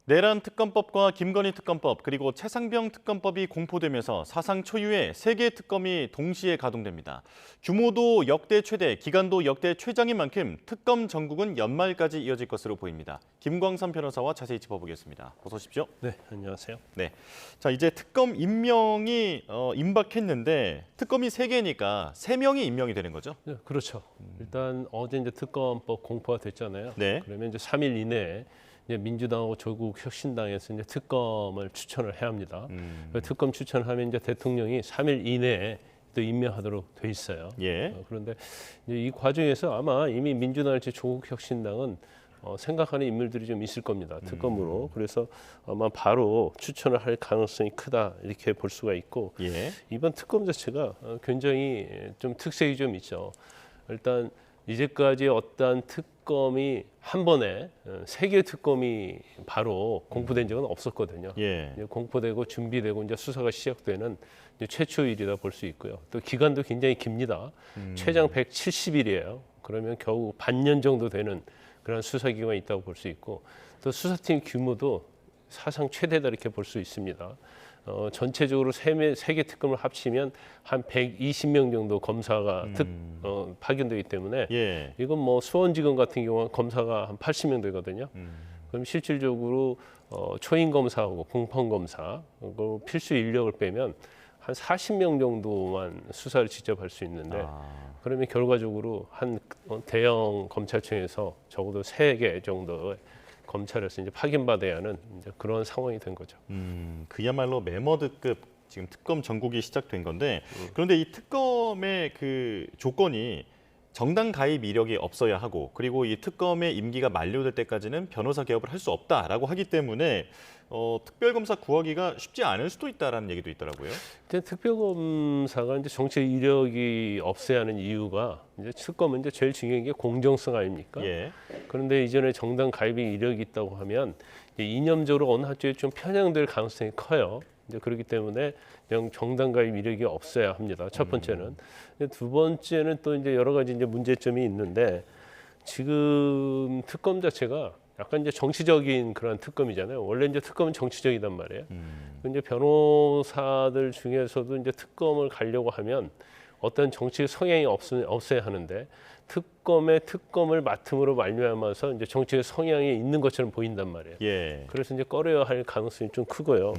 내란 특검법과 김건희 특검법 그리고 최상병 특검법이 공포되면서 사상 초유의 세 개의 특검이 동시에 가동됩니다. 규모도 역대 최대, 기간도 역대 최장인 만큼 특검 전국은 연말까지 이어질 것으로 보입니다. 김광삼 변호사와 자세히 짚어보겠습니다. 어서 오십시오. 네, 안녕하세요. 네, 자 이제 특검 임명이 임박했는데 특검이 세 개니까 세 명이 임명이 되는 거죠? 네, 그렇죠. 일단 어제 이제 특검법 공포가 됐잖아요. 네. 그러면 이제 3일 이내에 이제 민주당하고 조국혁신당에서 이제 특검을 추천을 해야 합니다. 특검 추천하면 이제 대통령이 3일 이내에 또 임명하도록 돼 있어요. 예. 그런데 이제 이 과정에서 아마 이미 민주당일지 조국혁신당은 생각하는 인물들이 좀 있을 겁니다. 특검으로. 그래서 아마 바로 추천을 할 가능성이 크다 이렇게 볼 수가 있고 예. 이번 특검 자체가 굉장히 좀 특색이 좀 있죠. 일단 이제까지 어떤 특검이 한 번에 세 개의 특검이 바로 공포된 적은 없었거든요. 예. 이제 공포되고 준비되고 이제 수사가 시작되는 이제 최초일이다 볼 수 있고요. 또 기간도 굉장히 깁니다. 최장 170일이에요. 그러면 겨우 반년 정도 되는 그런 수사 기간이 있다고 볼 수 있고 또 수사팀 규모도 사상 최대다 이렇게 볼 수 있습니다. 전체적으로 세 개 특검을 합치면 한 120명 정도 검사가 파견되기 때문에 예. 이건 뭐 수원지검 같은 경우는 검사가 한 80명 되거든요. 그럼 실질적으로 초임 검사하고 공판 검사 그리고 필수 인력을 빼면 한 40명 정도만 수사를 직접 할 수 있는데 그러면 결과적으로 한 대형 검찰청에서 적어도 3개 정도의 검찰에서 이제 파견받아야 하는 이제 그런 상황이 된 거죠. 그야말로 메머드급 지금 특검 전국이 시작된 건데 그런데 이 특검의 그 조건이 정당 가입 이력이 없어야 하고 그리고 이 특검의 임기가 만료될 때까지는 변호사 개업을 할 수 없다라고 하기 때문에 특별검사 구하기가 쉽지 않을 수도 있다라는 얘기도 있더라고요. 특별검사가 이제 정치 이력이 없어야 하는 이유가 이제 특검은 이제 제일 중요한 게 공정성 아닙니까? 예. 그런데 이전에 정당 가입이 이력이 있다고 하면 이념적으로 어느 한쪽에 좀 편향될 가능성이 커요. 이제 그렇기 때문에 그냥 정당 가입 이력이 없어야 합니다. 첫 번째는. 두 번째는 또 이제 여러 가지 이제 문제점이 있는데 지금 특검 자체가 약간 이제 정치적인 그런 특검이잖아요. 원래 이제 특검은 정치적이단 말이에요. 근데 변호사들 중에서도 이제 특검을 가려고 하면 어떤 정치 성향이 없어야 하는데 특검을 맡음으로 말미암아서 이제 정치의 성향이 있는 것처럼 보인단 말이에요. 예. 그래서 이제 꺼려야 할 가능성이 좀 크고요.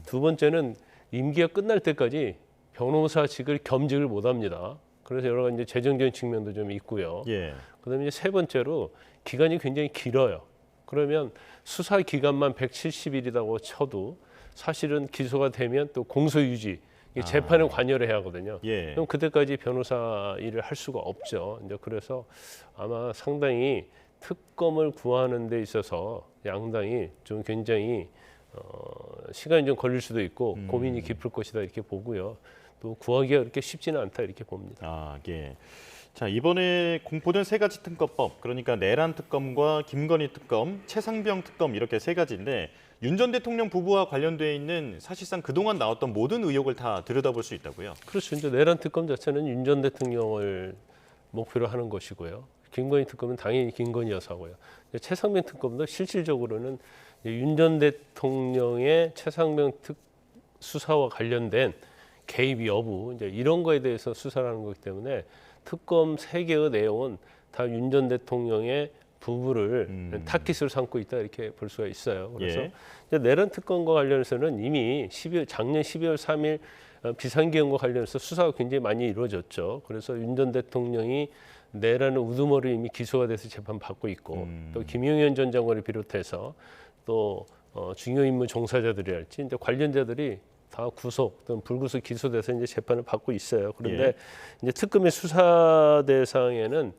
두 번째는 임기가 끝날 때까지 변호사직을 겸직을 못합니다. 그래서 여러 가지 이제 재정적인 측면도 좀 있고요. 예. 그다음에 이제 세 번째로 기간이 굉장히 길어요. 그러면 수사 기간만 170일이라고 쳐도 사실은 기소가 되면 또 공소 유지 재판에 관여를 해야 하거든요. 예. 그럼 그때까지 변호사 일을 할 수가 없죠. 이제 그래서 아마 상당히 특검을 구하는 데 있어서 양당이 좀 굉장히 시간이 좀 걸릴 수도 있고 고민이 깊을 것이다 이렇게 보고요. 또 구하기가 그렇게 쉽지는 않다 이렇게 봅니다. 예. 자, 이번에 공포된 세 가지 특검법, 그러니까 내란 특검과 김건희 특검, 최상병 특검 이렇게 세 가지인데 윤 전 대통령 부부와 관련돼 있는 사실상 그동안 나왔던 모든 의혹을 다 들여다볼 수 있다고요. 그렇죠. 이제 내란 특검 자체는 윤 전 대통령을 목표로 하는 것이고요. 김건희 특검은 당연히 김건희 여사고요. 최상병 특검도 실질적으로는 윤 전 대통령의 최상병 수사와 관련된 개입 여부 이제 이런 거에 대해서 수사를 하는 거기 때문에 특검 3개의 내용은 다 윤 전 대통령의 부부를 타깃으로 삼고 있다 이렇게 볼 수가 있어요. 그래서 예. 이제 내란 특검과 관련해서는 이미 작년 12월 3일 비상계엄과 관련해서 수사가 굉장히 많이 이루어졌죠. 그래서 윤 전 대통령이 내란의 우두머리 이미 기소가 돼서 재판 받고 있고 또 김용현 전 장관을 비롯해서 또 중요 임무 종사자들이랄지 이제 관련자들이 다 구속 또는 불구속 기소돼서 이제 재판을 받고 있어요. 그런데 예. 이제 특검의 수사 대상에는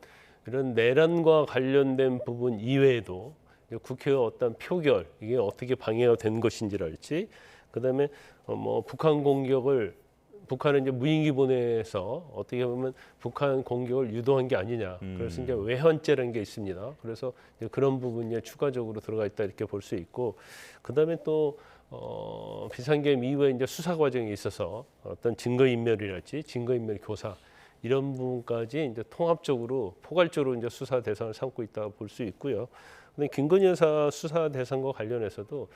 이런 내란과 관련된 부분 이외에도 국회의 어떤 표결 이게 어떻게 방해가 된 것인지랄지, 그다음에 뭐 북한 공격을 북한은 이제 무인기 보내서 어떻게 보면 북한 공격을 유도한 게 아니냐. 그래서 이제 외환죄라는 게 있습니다. 그래서 이제 그런 부분이 추가적으로 들어가 있다 이렇게 볼 수 있고, 그다음에 또 비상계엄 이후에 이제 수사 과정에 있어서 어떤 증거인멸이랄지 증거인멸 교사 이런 부분까지 이제 통합적으로 포괄적으로 이제 수사 대상을 삼고 있다고 볼 수 있고요. 근데 김건희 여사 수사 대상과 관련해서도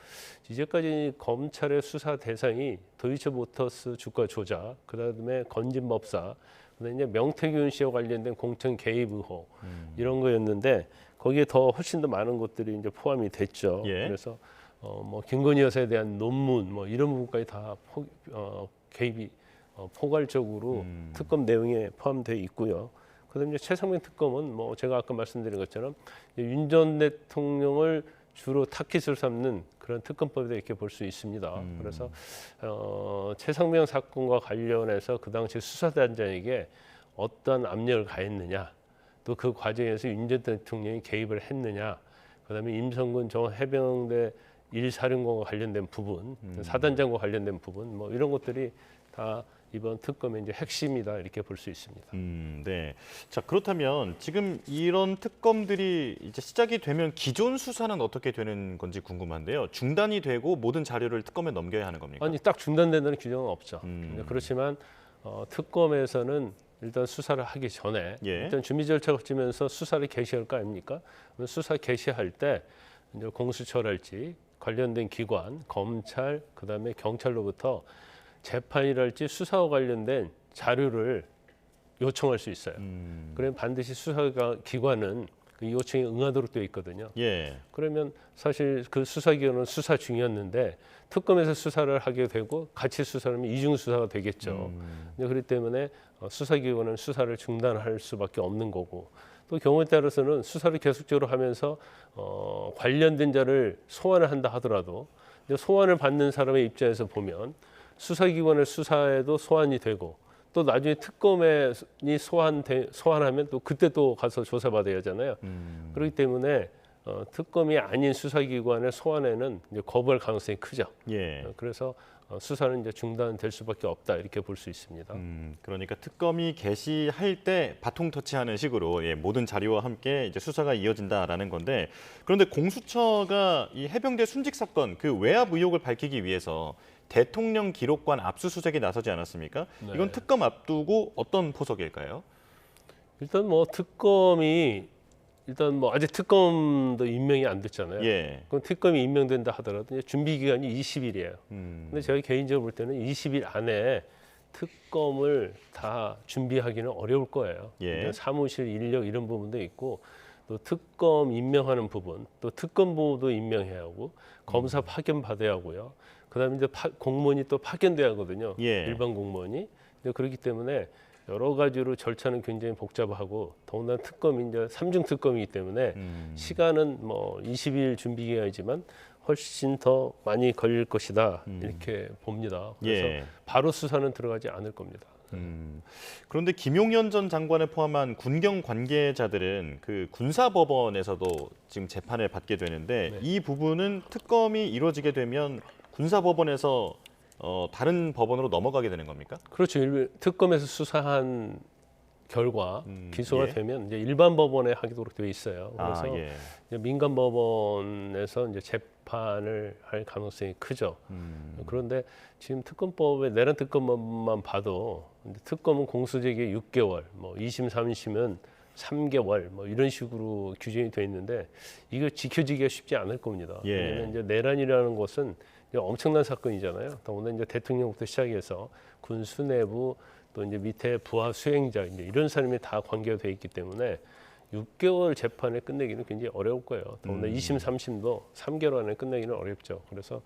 이제까지 검찰의 수사 대상이 도이치모터스 주가 조작, 그다음에 건진법사, 그다음에 이제 명태균 씨와 관련된 공천 개입 의혹 이런 거였는데 거기에 더 훨씬 더 많은 것들이 이제 포함이 됐죠. 예. 그래서 뭐 김건희 여사에 대한 논문 뭐 이런 부분까지 다 개입이 포괄적으로 특검 내용에 포함되어 있고요. 그다음에 이제 최상병 특검은 뭐 제가 아까 말씀드린 것처럼 윤 전 대통령을 주로 타깃을 삼는 그런 특검법이다 이렇게 볼 수 있습니다. 그래서 최상병 사건과 관련해서 그 당시 수사단장에게 어떤 압력을 가했느냐, 또 그 과정에서 윤 전 대통령이 개입을 했느냐, 그다음에 임성근 전 해병대 1사령관과 관련된 부분, 사단장과 관련된 부분, 뭐 이런 것들이 다 이번 특검의 이제 핵심이다 이렇게 볼 수 있습니다. 네. 자, 그렇다면 지금 이런 특검들이 이제 시작이 되면 기존 수사는 어떻게 되는 건지 궁금한데요. 중단이 되고 모든 자료를 특검에 넘겨야 하는 겁니까? 아니 딱 중단된다는 규정은 없죠. 그렇지만 특검에서는 일단 수사를 하기 전에 예. 일단 준비 절차 거치면서 수사를 개시할 거 아닙니까? 수사 개시할 때 이제 공수처랄지 관련된 기관, 검찰, 그다음에 경찰로부터 재판이랄지 수사와 관련된 자료를 요청할 수 있어요. 그러면 반드시 수사기관은 그 요청에 응하도록 되어 있거든요. 예. 그러면 사실 그 수사기관은 수사 중이었는데 특검에서 수사를 하게 되고 같이 수사하면 이중 수사가 되겠죠. 그렇기 때문에 수사기관은 수사를 중단할 수밖에 없는 거고, 또 경우에 따라서는 수사를 계속적으로 하면서 관련된 자를 소환을 한다 하더라도 소환을 받는 사람의 입장에서 보면 수사기관의 수사에도 소환이 되고 또 나중에 특검에 소환하면 또 그때 또 가서 조사받아야 하잖아요. 그렇기 때문에 특검이 아닌 수사기관의 소환에는 이제 거부할 가능성이 크죠. 예. 그래서 수사는 이제 중단될 수밖에 없다 이렇게 볼 수 있습니다. 그러니까 특검이 개시할 때 바통 터치하는 식으로 모든 자료와 함께 이제 수사가 이어진다라는 건데, 그런데 공수처가 이 해병대 순직 사건 그 외압 의혹을 밝히기 위해서 대통령 기록관 압수수색에 나서지 않았습니까? 네. 이건 특검 앞두고 어떤 포석일까요? 일단 뭐 특검이 아직 특검도 임명이 안 됐잖아요. 예. 그럼 특검이 임명된다 하더라도 이제 준비 기간이 20일이에요. 근데 제가 개인적으로 볼 때는 20일 안에 특검을 다 준비하기는 어려울 거예요. 예. 사무실 인력 이런 부분도 있고 또 특검 임명하는 부분, 또 특검보도 임명해야 하고 검사 파견 받아야 하고요. 그다음에 이제 공무원이 또 파견돼야 하거든요. 예. 일반 공무원이. 그렇기 때문에 여러 가지로 절차는 굉장히 복잡하고 더군다나 특검이 이제 3중 특검이기 때문에 시간은 뭐 20일 준비 기간이지만 훨씬 더 많이 걸릴 것이다 이렇게 봅니다. 그래서 예. 바로 수사는 들어가지 않을 겁니다. 그런데 김용현 전 장관을 포함한 군경 관계자들은 그 군사법원에서도 지금 재판을 받게 되는데 네. 이 부분은 특검이 이루어지게 되면 군사법원에서 다른 법원으로 넘어가게 되는 겁니까? 그렇죠. 특검에서 수사한 결과 기소가 예. 되면 이제 일반 법원에 하도록 되어 있어요. 그래서 예. 이제 민간 법원에서 이제 재판을 할 가능성이 크죠. 그런데 지금 특검법에 내란 특검만 봐도 특검은 공소제기 6개월, 뭐 2심, 3심은 3개월, 뭐 이런 식으로 규정이 되어 있는데 이거 지켜지기가 쉽지 않을 겁니다. 예. 왜냐하면 이제 내란이라는 것은 엄청난 사건이잖아요. 더군다나 이제 대통령부터 시작해서 군 수뇌부 또 이제 밑에 부하 수행자 이제 이런 사람이 다 관계가 돼 있기 때문에 6개월 재판을 끝내기는 굉장히 어려울 거예요. 더군다나 2심, 3심도 3개월 안에 끝내기는 어렵죠. 그래서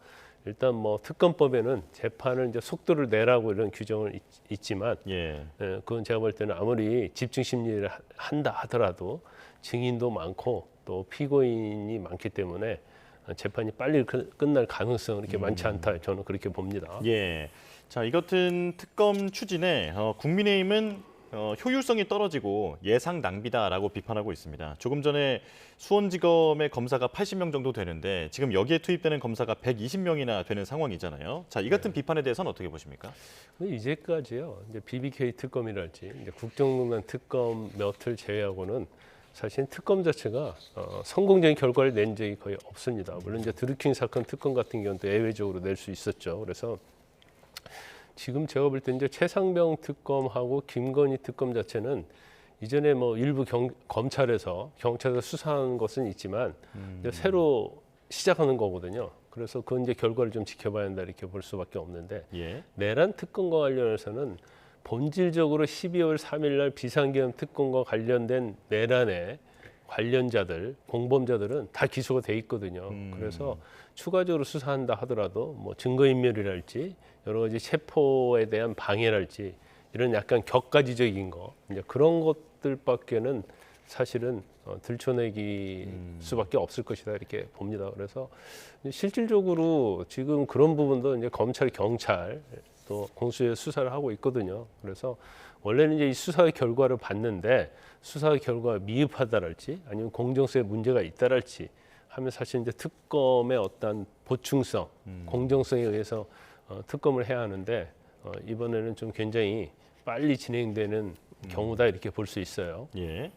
일단 뭐 특검법에는 재판을 이제 속도를 내라고 이런 규정은 있지만, 예. 그건 제가 볼 때는 아무리 집중 심리를 한다 하더라도 증인도 많고 또 피고인이 많기 때문에 재판이 빨리 끝날 가능성은 이렇게 많지 않다. 저는 그렇게 봅니다. 예. 자, 이 같은 특검 추진에 국민의힘은 효율성이 떨어지고 예상 낭비다라고 비판하고 있습니다. 조금 전에 수원지검의 검사가 80명 정도 되는데 지금 여기에 투입되는 검사가 120명이나 되는 상황이잖아요. 자, 이 같은 비판에 대해서는 어떻게 보십니까? 이제까지요. 이제 BBK 특검이랄지 이제 국정농단 특검 몇을 제외하고는 사실 특검 자체가 성공적인 결과를 낸 적이 거의 없습니다. 물론 이제 드루킹 사건 특검 같은 경우도 예외적으로 낼 수 있었죠. 그래서 지금 제가 볼 때 이제 최상병 특검하고 김건희 특검 자체는 이전에 뭐 일부 검찰에서 경찰에서 수사한 것은 있지만 이제 새로 시작하는 거거든요. 그래서 그 이제 결과를 좀 지켜봐야 한다 이렇게 볼 수밖에 없는데 예. 내란 특검과 관련해서는 본질적으로 12월 3일 날 비상계엄 특검과 관련된 내란의 관련자들, 공범자들은 다 기소가 돼 있거든요. 그래서 추가적으로 수사한다 하더라도 뭐 증거인멸이랄지 여러 가지 체포에 대한 방해랄지 이런 약간 격가지적인 거 이제 그런 것들밖에는 사실은 들춰내기 수밖에 없을 것이다 이렇게 봅니다. 그래서 실질적으로 지금 그런 부분도 이제 검찰, 경찰 또 공수처 수사를 하고 있거든요. 그래서 원래는 이제 이 수사의 결과를 봤는데 수사의 결과가 미흡하다랄지 아니면 공정성에 문제가 있다랄지 하면 사실 이제 특검의 어떤 보충성, 공정성에 의해서 특검을 해야 하는데 이번에는 좀 굉장히 빨리 진행되는 경우다 이렇게 볼 수 있어요. 예.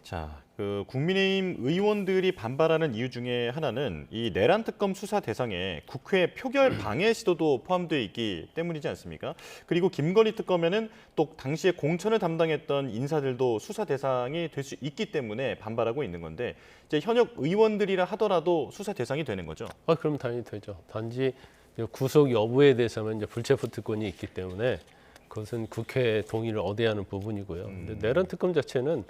자, 그 국민의힘 의원들이 반발하는 이유 중에 하나는 이 내란 특검 수사 대상에 국회 표결 방해 시도도 포함되어 있기 때문이지 않습니까? 그리고 김건희 특검에는 또 당시에 공천을 담당했던 인사들도 수사 대상이 될 수 있기 때문에 반발하고 있는 건데 이제 현역 의원들이라 하더라도 수사 대상이 되는 거죠. 그럼 당연히 되죠. 단지 구속 여부에 대해서는 이제 불체포 특권이 있기 때문에 그것은 국회 동의를 얻어야 하는 부분이고요. 근데 내란 특검 자체는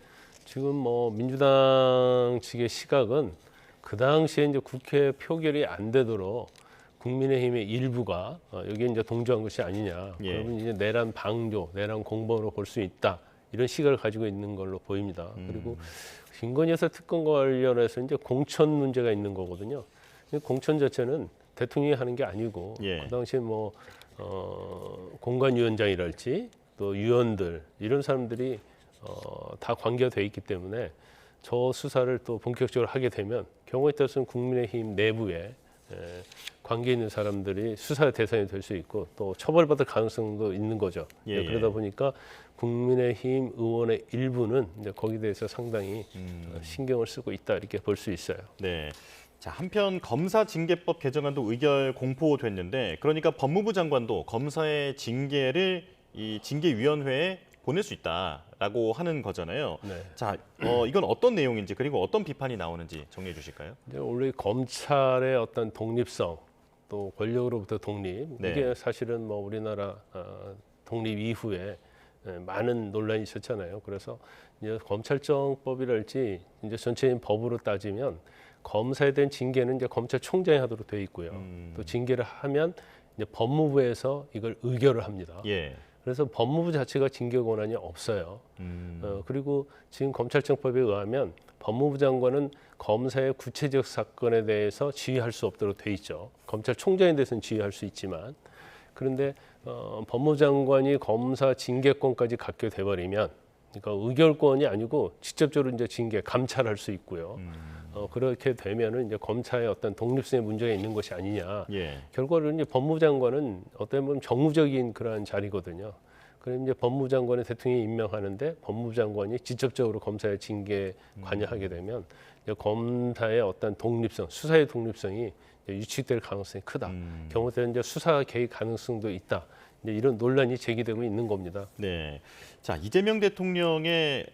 지금 뭐 민주당 측의 시각은 그 당시에 이제 국회 표결이 안 되도록 국민의힘의 일부가 여기에 이제 동조한 것이 아니냐. 예. 그러면 이제 내란 방조, 내란 공범으로 볼 수 있다. 이런 시각을 가지고 있는 걸로 보입니다. 그리고 김건희 여사 특검과 관련해서 이제 공천 문제가 있는 거거든요. 공천 자체는 대통령이 하는 게 아니고 예. 그 당시에 뭐 공관위원장이랄지 또 위원들 이런 사람들이 다 관계가 돼 있기 때문에 저 수사를 또 본격적으로 하게 되면 경우에 따라서는 국민의힘 내부에 관계 있는 사람들이 수사 대상이 될 수 있고 또 처벌받을 가능성도 있는 거죠. 예, 그러다 보니까 국민의힘 의원의 일부는 이제 거기에 대해서 상당히 신경을 쓰고 있다 이렇게 볼 수 있어요. 네. 자, 한편 검사징계법 개정안도 의결 공포됐는데 그러니까 법무부 장관도 검사의 징계를 이 징계위원회에 보낼 수 있다라고 하는 거잖아요. 네. 자, 이건 어떤 내용인지 그리고 어떤 비판이 나오는지 정리해 주실까요? 이제 원래 검찰의 어떤 독립성 또 권력으로부터 독립 네. 이게 사실은 뭐 우리나라 독립 이후에 많은 논란이 있었잖아요. 그래서 이제 검찰청법이랄지 이제 전체적인 법으로 따지면 검사에 대한 징계는 이제 검찰총장이 하도록 되어 있고요. 또 징계를 하면 이제 법무부에서 이걸 의결을 합니다. 예. 그래서 법무부 자체가 징계 권한이 없어요. 그리고 지금 검찰청법에 의하면 법무부 장관은 검사의 구체적 사건에 대해서 지휘할 수 없도록 돼 있죠. 검찰총장에 대해서는 지휘할 수 있지만 그런데 법무부 장관이 검사 징계권까지 갖게 돼버리면 그러니까 의결권이 아니고 직접적으로 이제 징계 감찰할 수 있고요. 그렇게 되면은 이제 검사의 어떤 독립성에 문제가 있는 것이 아니냐. 예. 결과로 이제 법무부 장관은 어떻게 보면 정무적인 그러한 자리거든요. 그럼 이제 법무부 장관을 대통령이 임명하는데 법무부 장관이 직접적으로 검사의 징계에 관여하게 되면 이제 검사의 어떤 독립성, 수사의 독립성이 이제 유축될 가능성이 크다. 경우 때는 이제 수사 개입 가능성도 있다. 이제 이런 논란이 제기되고 있는 겁니다. 네. 자, 이재명 대통령의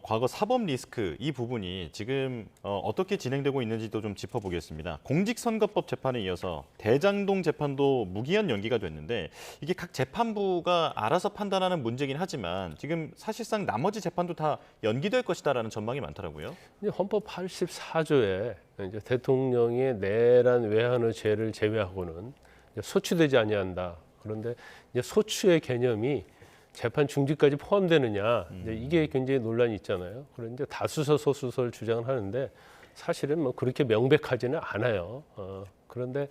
과거 사법 리스크 이 부분이 지금 어떻게 진행되고 있는지도 좀 짚어보겠습니다. 공직선거법 재판에 이어서 대장동 재판도 무기한 연기가 됐는데 이게 각 재판부가 알아서 판단하는 문제긴 하지만 지금 사실상 나머지 재판도 다 연기될 것이다라는 전망이 많더라고요. 이제 헌법 84조에 이제 대통령의 내란 외환의 죄를 제외하고는 이제 소추되지 아니한다. 그런데 이제 소추의 개념이 재판 중지까지 포함되느냐 이제 이게 굉장히 논란이 있잖아요. 그런데 다수서 소수서를 주장을 하는데 사실은 뭐 그렇게 명백하지는 않아요. 그런데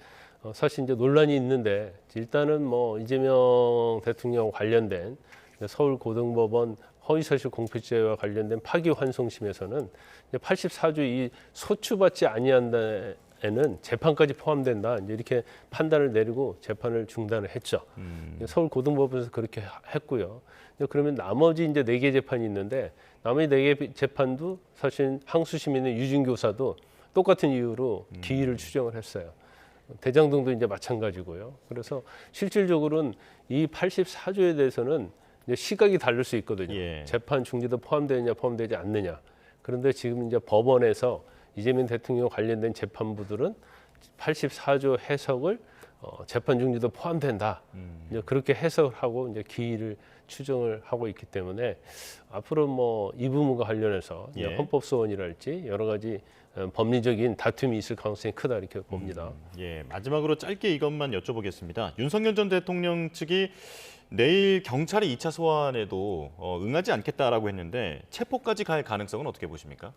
사실 이제 논란이 있는데 일단은 뭐 이재명 대통령 관련된 서울고등법원 허위사실 공표죄와 관련된 파기환송심에서는 84조 이 소추받지 아니한다. 에는 재판까지 포함된다. 이제 이렇게 판단을 내리고 재판을 중단을 했죠. 서울고등법원에서 그렇게 했고요. 그러면 나머지 이제 4개 재판이 있는데 나머지 4개 재판도 사실 항소심 있는 유진교사도 똑같은 이유로 기일을 추정을 했어요. 대장동도 이제 마찬가지고요. 그래서 실질적으로는 이 84조에 대해서는 이제 시각이 다를 수 있거든요. 예. 재판 중지도 포함되느냐 포함되지 않느냐. 그런데 지금 이제 법원에서 이재명 대통령 관련된 재판부들은 84조 해석을 재판 중지도 포함된다. 이제 그렇게 해석하고 이제 기일을 추정을 하고 있기 때문에 앞으로 뭐 이 부분과 관련해서 이제 예. 헌법소원이랄지 여러 가지 법리적인 다툼이 있을 가능성이 크다 이렇게 봅니다. 예, 마지막으로 짧게 이것만 여쭤보겠습니다. 윤석열 전 대통령 측이 내일 경찰의 2차 소환에도 응하지 않겠다라고 했는데 체포까지 갈 가능성은 어떻게 보십니까?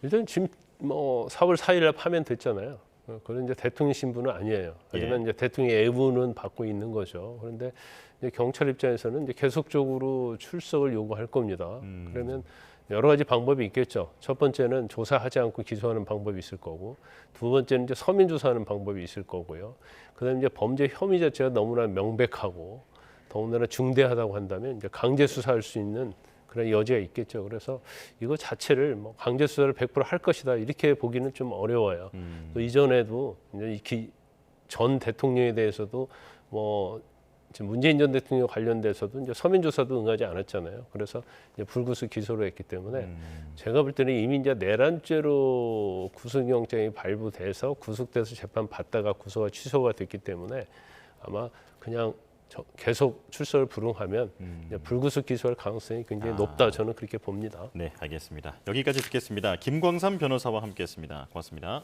일단 지금 뭐 4월 4일에 파면됐잖아요. 그런 이제 대통령 신분은 아니에요. 하지만 이제 대통령 애부는 받고 있는 거죠. 그런데 이제 경찰 입장에서는 이제 계속적으로 출석을 요구할 겁니다. 그러면 여러 가지 방법이 있겠죠. 첫 번째는 조사하지 않고 기소하는 방법이 있을 거고, 두 번째는 이제 서면 조사하는 방법이 있을 거고요. 그다음에 이제 범죄 혐의 자체가 너무나 명백하고 더군다나 중대하다고 한다면 이제 강제 수사할 수 있는 그런 여지가 있겠죠. 그래서 이거 자체를 뭐 강제 수사를 100%할 것이다 이렇게 보기는 좀 어려워요. 또 이전에도 이제 전 대통령에 대해서도 뭐 지금 문재인 전 대통령 관련돼서도 이제 서면 조사도 응하지 않았잖아요. 그래서 이제 불구속 기소를 했기 때문에 제가 볼 때는 이미 이제 내란죄로 구속영장이 발부돼서 구속돼서 재판 받다가 구속가 취소가 됐기 때문에 아마 그냥 계속 출석을 불응하면 이제 불구속 기소할 가능성이 굉장히 높다. 저는 그렇게 봅니다. 네, 알겠습니다. 여기까지 듣겠습니다. 김광삼 변호사와 함께했습니다. 고맙습니다.